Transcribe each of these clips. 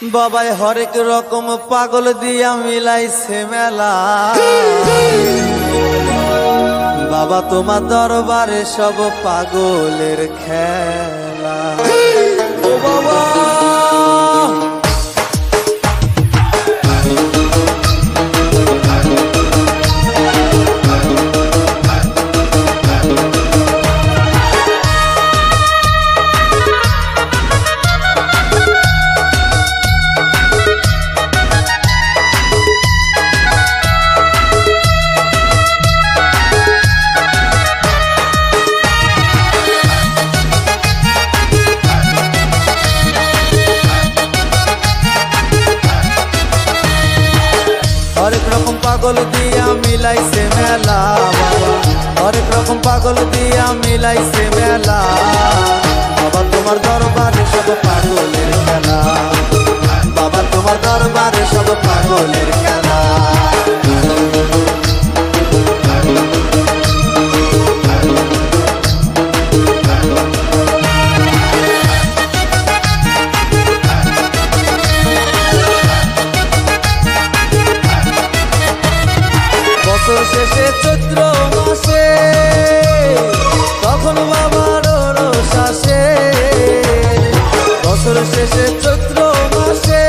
বাবাই হরেক রকম পাগল দিয়া মিলাইছে মেলা। বাবা তোমার দরবারে সব পাগলের খেলা। ও বাবা হরেক রকম পাগল দিয়া মিলাইছে মেলা। বাবা হরেক রকম পাগল দিয়া মিলাইছে মেলা। বাবা তোমার দরবারে সব পাগলের খেলা। বাবা তোমার দরবারে সব পাগলের খেলা। বছর শেষে চৈত্র মাসে তখন বাবার রোষ আসে। বছর শেষে চৈত্র মাসে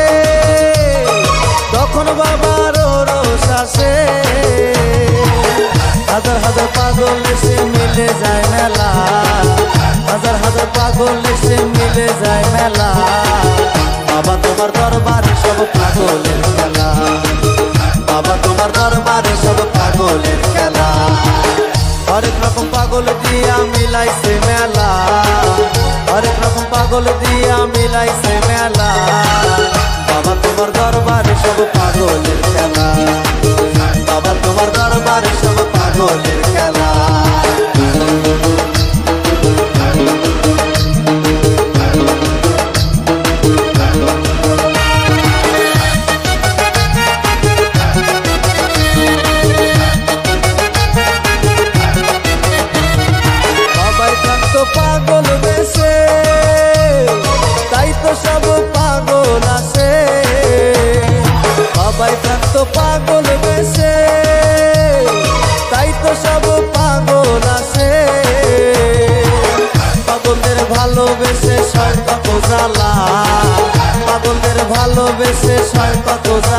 তখন বাবার রোষ আসে। হাজার হাজার পাগল এসে মিলে যায় মেলা। হাজার হাজার পাগল এসে মিলে যায় মেলা। বাবা তোমার দরবারে সব পাগলের খেলা। বাবা তোমার দরবারে সব পাগলের খেলা। হরেক রকম পাগল দিয়া মিলাইছে মেলা। হরেক রকম পাগল দিয়া মিলাইছে মেলা। বাবা তোমার দরবারে সব পাগলের খেলা। বাবা তোমার দরবারে সব পাগলের খেলা। পাগল বেশে তাই তো সব পাগল আসে। বাবাই ভক্ত পাগল বেশে তাই তো সব পাগল আসে। পাগলদের ভালোবেসে সয় কত জ্বালা। পাগলদের ভালোবেসে সয় কত জ্বালা।